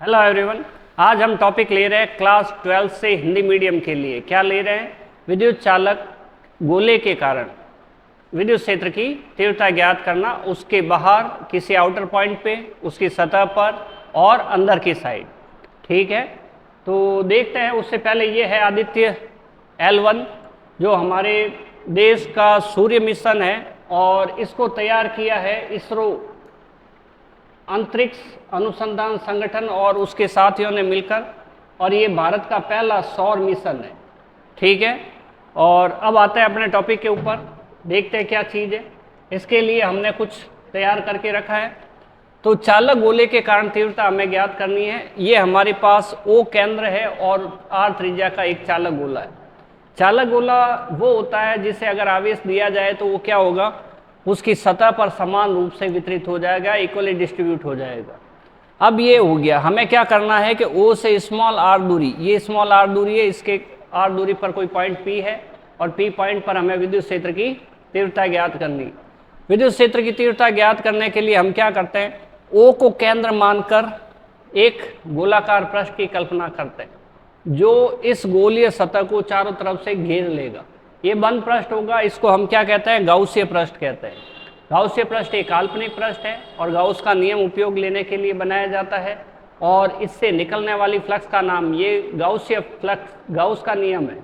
Hello everyone. आज हम topic ले रहे हैं क्लास 12 से हिंदी मीडियम के लिए। क्या ले रहे हैं? विद्युत चालक गोले के कारण विद्युत क्षेत्र की तीव्रता ज्ञात करना, उसके बाहर किसी आउटर पॉइंट पे, उसकी सतह पर और अंदर की साइड। ठीक है, तो देखते हैं। उससे पहले ये है आदित्य L1 जो हमारे देश का सूर्य मिशन है और इसको तैयार किया है इसरो अंतरिक्ष अनुसंधान संगठन और उसके साथियों ने मिलकर, और ये भारत का पहला सौर मिशन है। ठीक है, और अब आते हैं अपने टॉपिक के ऊपर। देखते हैं क्या चीज़ है। इसके लिए हमने कुछ तैयार करके रखा है। तो चालक गोले के कारण तीव्रता हमें ज्ञात करनी है। ये हमारे पास O केंद्र है और R त्रिज्या का एक चालक गोला है। चालक गोला वो होता है जिसे अगर आवेश दिया जाए तो वो क्या होगा, उसकी सतह पर समान रूप से वितरित हो जाएगा, इक्वली डिस्ट्रीब्यूट हो जाएगा। अब ये हो गया, हमें क्या करना है कि O से स्मॉल r दूरी, ये स्मॉल r दूरी है, इसके r दूरी पर कोई पॉइंट P है और P पॉइंट पर हमें विद्युत क्षेत्र की तीव्रता ज्ञात करनी। विद्युत क्षेत्र की तीव्रता ज्ञात करने के लिए हम क्या करते हैं, O को केंद्र मानकर एक गोलाकार पृष्ठ की कल्पना करते हैं जो इस गोलीय सतह को चारों तरफ से घेर लेगा। ये बंद पृष्ठ होगा, इसको हम क्या कहते हैं, गाउसीय पृष्ठ कहते हैं। गाउसीय पृष्ठ एक काल्पनिक पृष्ठ है और गाउस का नियम उपयोग लेने के लिए बनाया जाता है और इससे निकलने वाली फ्लक्स का नाम ये गाउसीय फ्लक्स, गाउस का नियम है।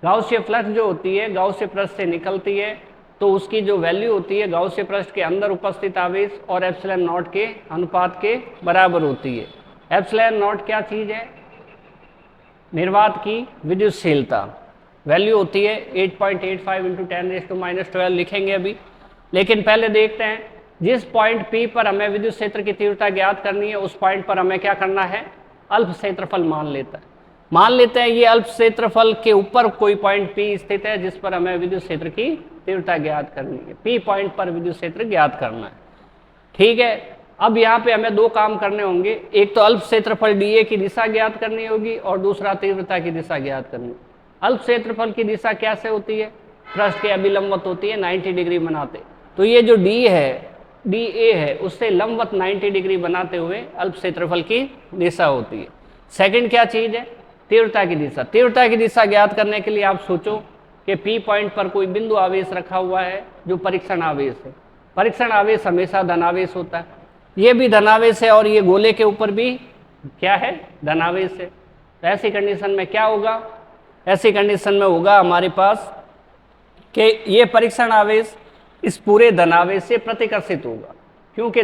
गाउसीय फ्लक्स जो होती है गाउसीय पृष्ठ से निकलती है तो उसकी जो वैल्यू होती है गाउसीय पृष्ठ के अंदर उपस्थित आवेश और एप्सिलॉन नॉट के अनुपात के बराबर होती है। एप्सिलॉन नॉट क्या चीज़ है, निर्वात की विद्युतशीलता, वैल्यू होती है 8.85 × 10⁻⁻12 लिखेंगे अभी। लेकिन पहले देखते हैं जिस पॉइंट P पर हमें विद्युत क्षेत्र की तीव्रता ज्ञात करनी है उस पॉइंट पर हमें क्या करना है, अल्प क्षेत्रफल मान लेते हैं ये अल्प क्षेत्रफल के ऊपर कोई पॉइंट P स्थित है जिस पर हमें विद्युत क्षेत्र की तीव्रता ज्ञात करनी है। P पॉइंट पर विद्युत क्षेत्र ज्ञात करना है। ठीक है, अब यहाँ पे हमें दो काम करने होंगे, एक तो अल्प क्षेत्रफल dA की दिशा ज्ञात करनी होगी और दूसरा तीव्रता की दिशा ज्ञात करनी। अल्प क्षेत्रफल की दिशा कैसे होती है, पृष्ठ के अभिलंबवत होती है, 90 डिग्री बनाते। तो ये जो D है, DA है, उससे लंबवत 90 डिग्री बनाते हुए अल्प क्षेत्रफल की दिशा होती है। सेकंड क्या चीज़ है, तीव्रता की दिशा। तीव्रता की दिशा ज्ञात करने के लिए आप सोचो कि P पॉइंट पर कोई बिंदु आवेश रखा हुआ है जो परीक्षण आवेश है। परीक्षण आवेश हमेशा धनावेश होता है, ये भी धनावेश है और ये गोले के ऊपर भी क्या है, धनावेश है। तो ऐसी कंडीशन में क्या होगा, ऐसी कंडीशन में होगा हमारे पास कि ये परीक्षण आवेश इस पूरे धनावेश से प्रतिकर्षित होगा, क्योंकि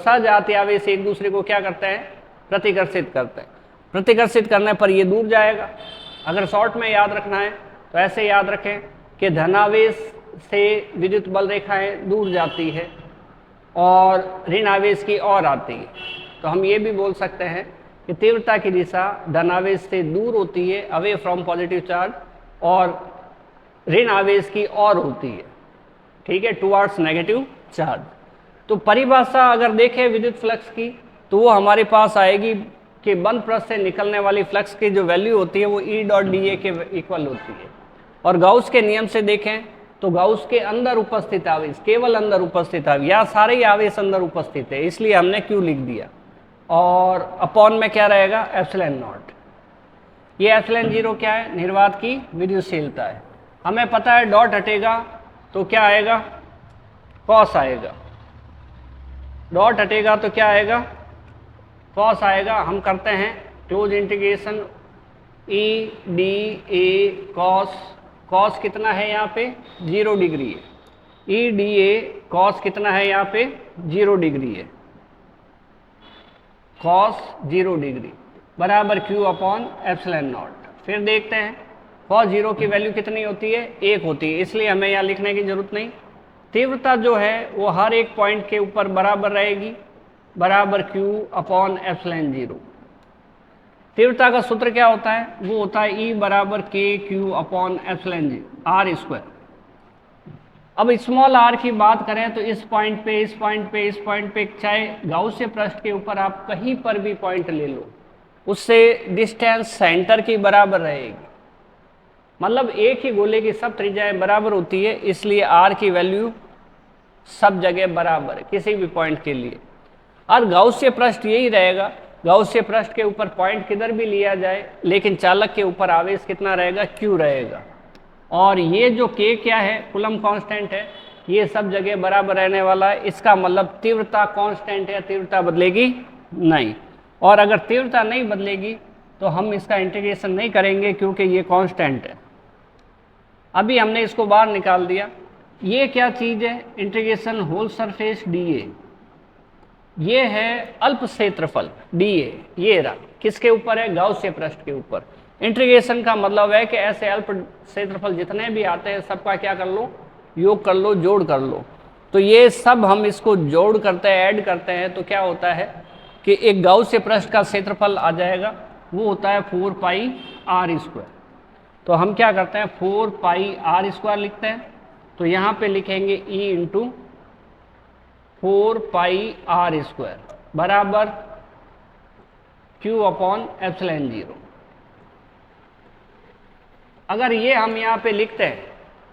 सजातीय आवेश एक दूसरे को क्या करते हैं, प्रतिकर्षित करते हैं। प्रतिकर्षित करने पर ये दूर जाएगा। अगर शॉर्ट में याद रखना है तो ऐसे याद रखें कि धनावेश से विद्युत बल रेखाएं दूर जाती है और ऋण आवेश की ओर आती है। तो हम ये भी बोल सकते हैं कि तीव्रता की दिशा धनावेश से दूर होती है, अवे फ्रॉम पॉजिटिव चार्ज, और ऋण आवेश की ओर होती है। ठीक है, टुवर्ड्स नेगेटिव चार्ज। तो परिभाषा अगर देखें विद्युत फ्लक्स की तो वो हमारे पास आएगी कि बंद पृष्ठ से निकलने वाली फ्लक्स की जो वैल्यू होती है वो E.dA के इक्वल होती है। और गाउस के नियम से देखें तो गाउस के अंदर उपस्थित आवेश, केवल अंदर उपस्थित आवेश, या सारे ही आवेश अंदर उपस्थित है, इसलिए हमने Q लिख दिया। और अपॉन में क्या रहेगा, एप्सिलॉन नॉट। ये एप्सिलॉन 0 क्या है, निर्वात की विद्युतशीलता है। हमें पता है डॉट हटेगा तो क्या आएगा, कॉस आएगा। डॉट हटेगा तो क्या आएगा, कॉस आएगा। हम करते हैं close integration E.dA cos, cos कितना है यहाँ पे, 0 डिग्री है। E.dA कॉस कितना है यहाँ पे, 0 डिग्री है। कॉस 0 डिग्री बराबर Q अपॉन एप्सिलॉन नॉट। फिर देखते हैं कॉस 0 की वैल्यू कितनी होती है, 1 होती है, इसलिए हमें यहाँ लिखने की जरूरत नहीं। तीव्रता जो है वो हर एक पॉइंट के ऊपर बराबर रहेगी, बराबर Q अपॉन एप्सिलॉन 0। तीव्रता का सूत्र क्या होता है, वो होता है E बराबर KQ अपॉन एप्सिलॉन R²। अब स्मॉल r की बात करें तो इस पॉइंट पे, इस पॉइंट पे, इस पॉइंट पे, चाहे गाउसीय पृष्ठ के ऊपर आप कहीं पर भी पॉइंट ले लो, उससे डिस्टेंस सेंटर की बराबर रहेगी। मतलब एक ही गोले की सब त्रिज्याएं बराबर होती है, इसलिए r की वैल्यू सब जगह बराबर है किसी भी पॉइंट के लिए। और गाउसीय पृष्ठ यही रहेगा, गाउसियन पृष्ठ के ऊपर पॉइंट किधर भी लिया जाए, लेकिन चालक के ऊपर आवेश कितना रहेगा, Q रहेगा। और ये जो K क्या है, कूलम्ब कांस्टेंट है, ये सब जगह बराबर रहने वाला है। इसका मतलब तीव्रता कांस्टेंट है, तीव्रता बदलेगी नहीं। और अगर तीव्रता नहीं बदलेगी तो हम इसका इंटीग्रेशन नहीं करेंगे क्योंकि ये कांस्टेंट है। अभी हमने इसको बाहर निकाल दिया। ये क्या चीज़ है, इंटीग्रेशन होल सरफेस dA, ये है अल्प क्षेत्रफल dA, ये रहा किसके ऊपर है, गाउसियन पृष्ठ के ऊपर। इंटीग्रेशन का मतलब है कि ऐसे अल्प क्षेत्रफल जितने भी आते हैं सबका क्या कर लो, योग कर लो, जोड़ कर लो। तो ये सब हम इसको जोड़ करते हैं, ऐड करते हैं, तो क्या होता है कि एक गाउसियन पृष्ठ का क्षेत्रफल आ जाएगा, वो होता है 4πr²। तो हम क्या करते हैं, 4πr² लिखते हैं। तो यहाँ पे लिखेंगे E इंटू 4πr² बराबर Q/ε0। अगर ये हम यहाँ पे लिखते हैं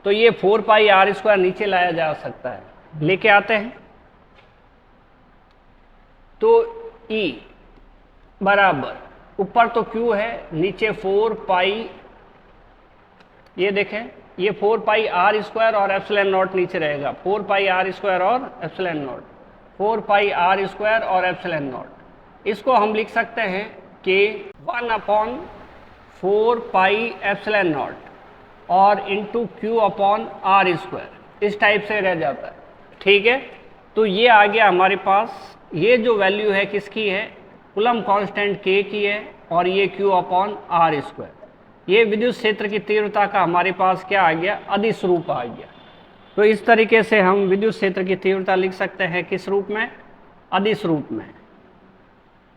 तो ये 4πr² नीचे लाया जा सकता है, लेके आते हैं। तो E बराबर ऊपर तो Q है, नीचे 4π, ये देखें ये 4πr² और ε0 नीचे रहेगा, 4πr² और ε0, 4πr² और ε0। इसको हम लिख सकते हैं कि 1/4πε0 और इंटू Q/r², इस टाइप से रह जाता है। ठीक है, तो ये आ गया हमारे पास। ये जो वैल्यू है किसकी है, कूलम्ब कांस्टेंट K की है, और ये Q/r²। ये विद्युत क्षेत्र की तीव्रता का हमारे पास क्या आ गया, अदिश रूप आ गया। तो इस तरीके से हम विद्युत क्षेत्र की तीव्रता लिख सकते हैं, किस रूप में, अदिश रूप में।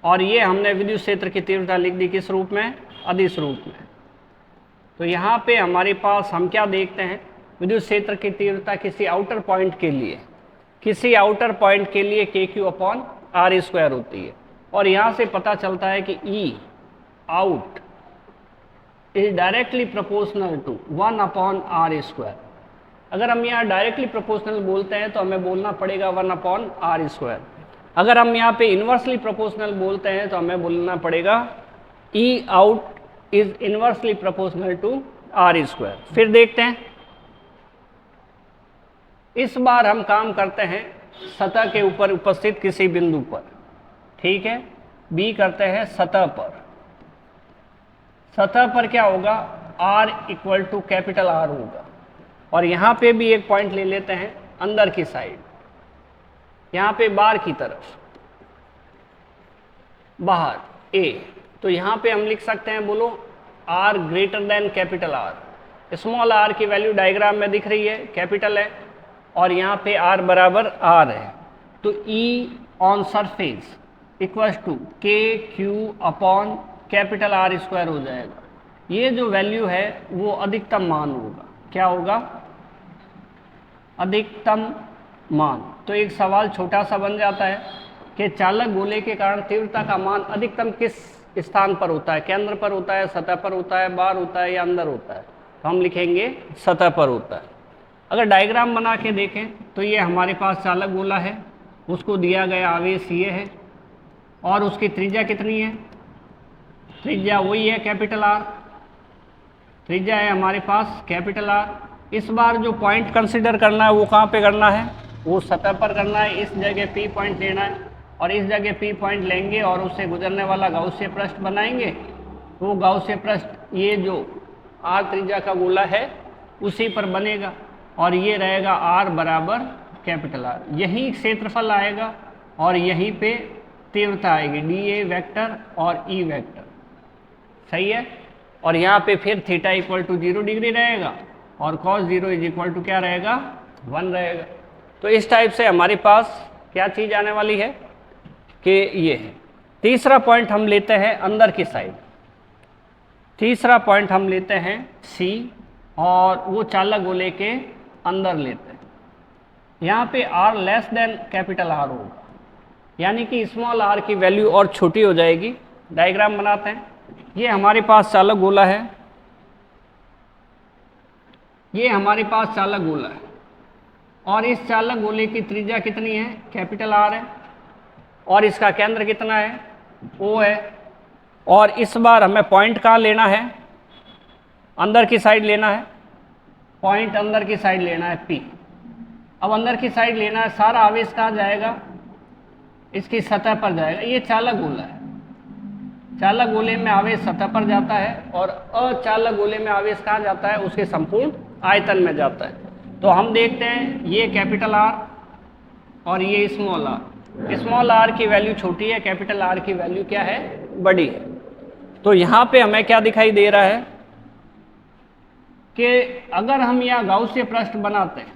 और ये हमने विद्युत क्षेत्र की तीव्रता लिख दी किस रूप में, अदिश रूप में। तो यहाँ पे हमारे पास हम क्या देखते हैं, विद्युत क्षेत्र की तीव्रता किसी आउटर पॉइंट के लिए, किसी आउटर पॉइंट के लिए KQ/r² होती है। और यहाँ से पता चलता है कि E out is directly proportional to 1/r²। अगर हम यहाँ डायरेक्टली प्रोपोर्शनल बोलते हैं तो हमें बोलना पड़ेगा 1/r²। अगर हम यहाँ पे इन्वर्सली प्रोपोर्शनल बोलते हैं तो हमें बोलना पड़ेगा E out is inversely proportional to r²। फिर देखते हैं, इस बार हम काम करते हैं सतह के ऊपर उपस्थित किसी बिंदु पर। ठीक है, B करते हैं सतह पर। सतह पर क्या होगा, R equal to capital R होगा। और यहाँ पे भी एक पॉइंट ले लेते हैं अंदर की साइड, यहाँ पे बाहर की तरफ, बाहर A। तो यहाँ पे हम लिख सकते हैं, बोलो R greater than capital R। Small r की वैल्यू डायग्राम में दिख रही है, कैपिटल है, और यहाँ पे R बराबर R है। तो E on surface equals to KQ/ capital R² हो जाएगा। ये जो वैल्यू है वो अधिकतम मान होगा, क्या होगा, अधिकतम मान। तो एक सवाल छोटा सा बन जाता है कि चालक गोले के कारण तीव्रता का मान अधिकतम किस स्थान पर होता है, केंद्र पर होता है, सतह पर होता है, बाहर होता है या अंदर होता है। तो हम लिखेंगे सतह पर होता है। अगर डायग्राम बना के देखें तो ये हमारे पास चालक गोला है, उसको दिया गया आवेश ये है, और उसकी त्रिज्या कितनी है, त्रिज्या वही है कैपिटल R, त्रिज्या है हमारे पास कैपिटल R। इस बार जो पॉइंट कंसिडर करना है वो कहाँ पे करना है, वो सतह पर करना है। इस जगह P पॉइंट लेना है, और इस जगह P पॉइंट लेंगे और उससे गुजरने वाला गाउसियन पृष्ठ बनाएंगे। वो गाउसियन पृष्ठ ये जो R त्रिज्या का गोला है उसी पर बनेगा, और ये रहेगा R बराबर कैपिटल R। यही क्षेत्रफल आएगा और यहीं पे तीव्रता आएगी, dA वेक्टर और E वेक्टर। सही है, और यहाँ पे फिर थीटा इक्वल टू 0 डिग्री रहेगा, और cos 0 इज इक्वल टू क्या रहेगा, 1 रहेगा। तो इस टाइप से हमारे पास क्या चीज़ आने वाली है कि ये है। तीसरा पॉइंट हम लेते हैं अंदर की साइड। तीसरा पॉइंट हम लेते हैं C, और वो चालक गोले के अंदर लेते हैं। यहाँ पे R less than capital R होगा, यानी कि स्मॉल r की वैल्यू और छोटी हो जाएगी। डायग्राम बनाते हैं। ये हमारे पास चालक गोला है, ये हमारे पास चालक गोला है, और इस चालक गोले की त्रिज्या कितनी है, कैपिटल R है, और इसका केंद्र कितना है, O है, और इस बार हमें पॉइंट कहाँ लेना है, अंदर की साइड लेना है, पॉइंट अंदर की साइड लेना है P। अब अंदर की साइड लेना है, सारा आवेश कहाँ जाएगा, इसकी सतह पर जाएगा। ये चालक गोला है, चालक गोले में आवेश सतह पर जाता है और अचालक गोले में आवेश कहाँ जाता है, उसके संपूर्ण आयतन में जाता है। तो हम देखते हैं ये कैपिटल R और ये स्मॉल r। स्मॉल r की वैल्यू छोटी है, कैपिटल R की वैल्यू क्या है, बड़ी है। तो यहाँ पे हमें क्या दिखाई दे रहा है कि अगर हम यहाँ गाउसीय पृष्ठ बनाते हैं,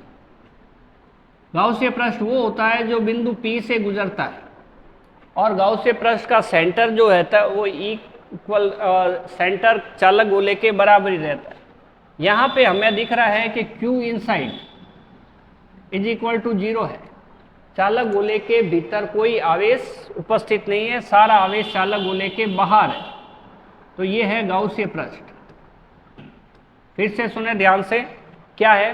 गाउसीय पृष्ठ वो होता है जो बिंदु P से गुजरता है, और गाउसीय पृष्ठ का सेंटर जो रहता है वो इक्वल सेंटर चालक गोले के बराबर ही रहता है। यहाँ पे हमें दिख रहा है कि Q inside is equal to 0 है। चालक गोले के भीतर कोई आवेश उपस्थित नहीं है, सारा आवेश चालक गोले के बाहर है। तो ये है गाउसीय पृष्ठ। फिर से सुने ध्यान से, क्या है,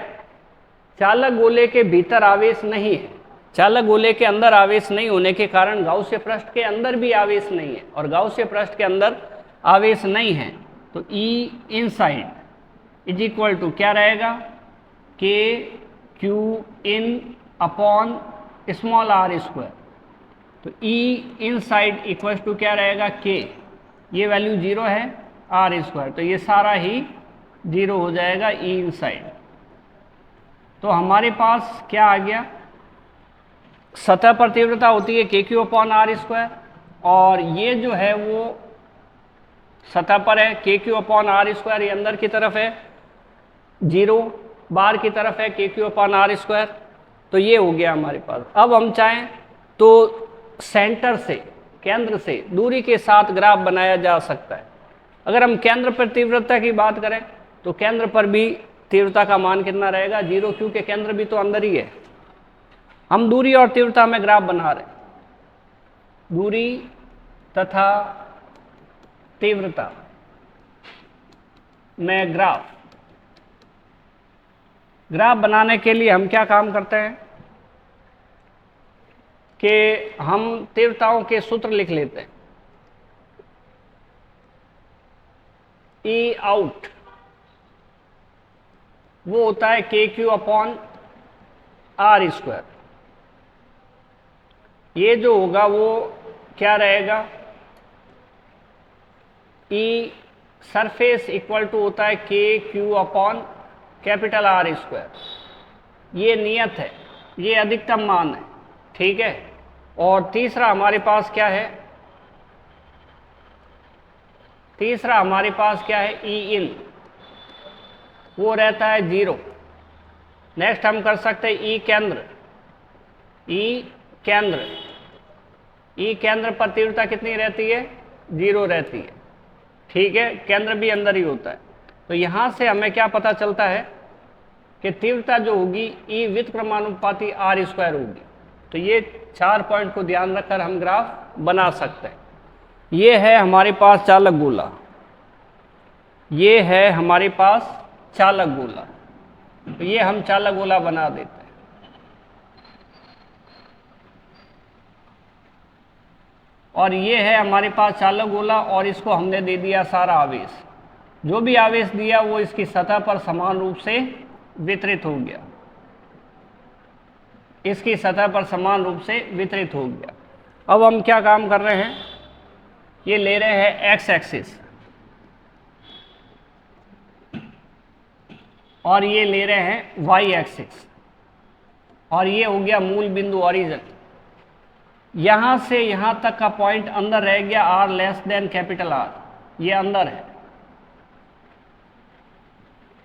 चालक गोले के भीतर आवेश नहीं है, चालक गोले के अंदर आवेश नहीं होने के कारण गाउसीय पृष्ठ के अंदर भी आवेश नहीं है, और गाउसीय पृष्ठ के अंदर आवेश नहीं है तो E inside is equal to क्या रहेगा, K Q in upon small r square. तो E इनसाइड इक्वल टू क्या रहेगा, K, ये वैल्यू 0 है, r स्क्वायर, तो ये सारा ही 0 हो जाएगा E इनसाइड। तो हमारे पास क्या आ गया, सतह पर तीव्रता होती है KQ अपॉन r स्क्वायर, और ये जो है वो सतह पर है KQ अपॉन r स्क्वायर, ये अंदर की तरफ है 0, बाहर की तरफ है KQ अपॉन r स्क्वायर। तो ये हो गया हमारे पास। अब हम चाहें तो सेंटर से, केंद्र से दूरी के साथ ग्राफ बनाया जा सकता है। अगर हम केंद्र पर तीव्रता की बात करें तो केंद्र पर भी तीव्रता का मान कितना रहेगा, 0, क्योंकि केंद्र भी तो अंदर ही है। हम दूरी और तीव्रता में ग्राफ बना रहे हैं, दूरी तथा तीव्रता में ग्राफ बनाने के लिए हम क्या काम करते हैं कि हम तीव्रताओं के सूत्र लिख लेते हैं। E आउट वो होता है KQ अपॉन r स्क्वायर। ये जो होगा वो क्या रहेगा, E सरफेस इक्वल टू होता है KQ upon capital R square. ये नियत है, ये अधिकतम मान है, ठीक है। और तीसरा हमारे पास क्या है, तीसरा हमारे पास क्या है, E इन, वो रहता है 0। नेक्स्ट हम कर सकते हैं E केंद्र, E केंद्र, E केंद्र पर तीव्रता कितनी रहती है, 0 रहती है, ठीक है। केंद्र भी अंदर ही होता है। तो यहाँ से हमें क्या पता चलता है कि तीव्रता जो होगी E व्युत्क्रमानुपाती r स्क्वायर होगी। तो ये 4 पॉइंट को ध्यान रखकर हम ग्राफ बना सकते हैं। ये है हमारे पास चालक गोला, ये है हमारे पास चालक गोला। तो ये हम चालक गोला बना देते हैं। और ये है हमारे पास चालक गोला, और इसको हमने दे दिया सारा आवेश। जो भी आवेश दिया वो इसकी सतह पर समान रूप से वितरित हो गया, इसकी सतह पर समान रूप से वितरित हो गया। अब हम क्या काम कर रहे हैं, ये ले रहे हैं एक्स एक्सिस और ये ले रहे हैं वाई एक्सिस, और ये हो गया मूल बिंदु ओरिजिन। यहां से यहां तक का पॉइंट अंदर रह गया r less than capital R, ये अंदर है।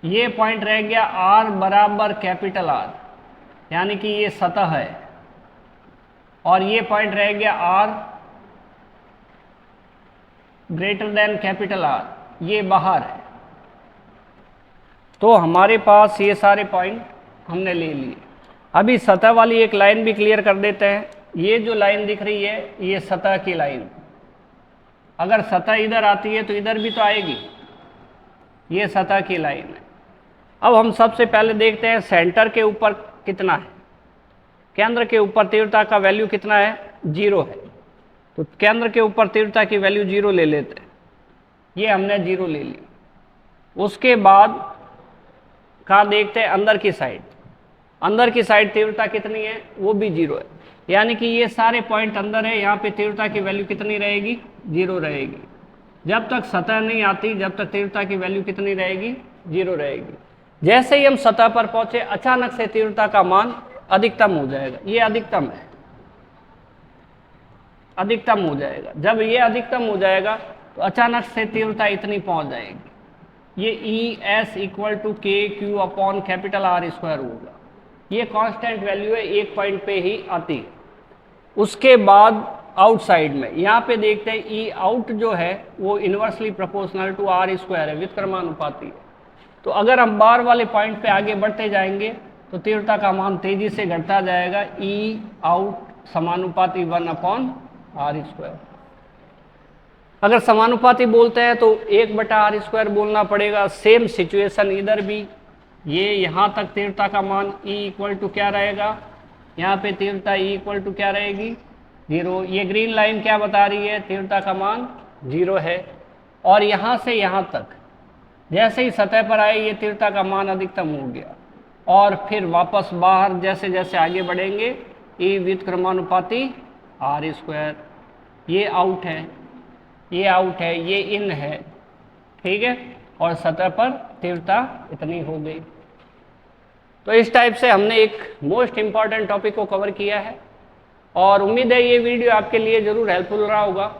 ये पॉइंट रह गया r बराबर कैपिटल R, यानी कि ये सतह है, और ये पॉइंट रह गया r greater than capital R, ये बाहर है। तो हमारे पास ये सारे पॉइंट हमने ले लिए। अभी सतह वाली एक लाइन भी क्लियर कर देते हैं। ये जो लाइन दिख रही है ये सतह की लाइन, अगर सतह इधर आती है तो इधर भी तो आएगी, ये सतह की लाइन है। अब हम सबसे पहले देखते हैं सेंटर के ऊपर कितना है, केंद्र के ऊपर तीव्रता का वैल्यू कितना है, 0 है। तो केंद्र के ऊपर तीव्रता की वैल्यू 0 ले लेते हैं, ये हमने 0 ले ली। उसके बाद कहाँ देखते हैं, अंदर की साइड, अंदर की साइड तीव्रता कितनी है, वो भी 0 है, यानी कि ये सारे पॉइंट अंदर है, यहाँ पे तीव्रता की वैल्यू कितनी रहेगी, 0 रहेगी। जब तक सतह नहीं आती, जब तक तीव्रता की वैल्यू कितनी रहेगी, 0 रहेगी। जैसे ही हम सतह पर पहुंचे, अचानक से तीव्रता का मान अधिकतम हो जाएगा, ये अधिकतम है, अधिकतम हो जाएगा। जब ये अधिकतम हो जाएगा तो अचानक से तीव्रता इतनी पहुंच जाएगी, ये ई एस इक्वल टू के Q upon capital R square होगा। ये कांस्टेंट वैल्यू है, एक पॉइंट पे ही आती है। उसके बाद आउटसाइड में यहाँ पे देखते हैं, ई आउट जो है वो inversely proportional to r square है, व्युत्क्रमानुपाती है। तो अगर हम बाहर वाले पॉइंट पे आगे बढ़ते जाएंगे तो तीव्रता का मान तेजी से घटता जाएगा, ई आउट समानुपाती 1 अपॉन आर स्क्वायर। अगर समानुपाती बोलते हैं तो 1/r स्क्वायर बोलना पड़ेगा। सेम सिचुएशन इधर भी, ये यहाँ तक तीव्रता का मान E इक्वल टू क्या रहेगा, यहाँ पे तीव्रता E इक्वल टू क्या रहेगी, 0। ये ग्रीन लाइन क्या बता रही है, तीव्रता का मान 0 है। और यहाँ से यहाँ तक जैसे ही सतह पर आए, ये तीव्रता का मान अधिकतम हो गया, और फिर वापस बाहर जैसे जैसे आगे बढ़ेंगे, E व्युत्क्रमानुपाती आर स्क्वायर। ये आउट है, ये आउट है, ये इन है, ठीक है, और सतह पर तीव्रता इतनी हो गई। तो इस टाइप से हमने एक मोस्ट इम्पॉर्टेंट टॉपिक को कवर किया है, और उम्मीद है ये वीडियो आपके लिए ज़रूर हेल्पफुल रहा होगा।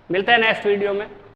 मिलता है नेक्स्ट वीडियो में।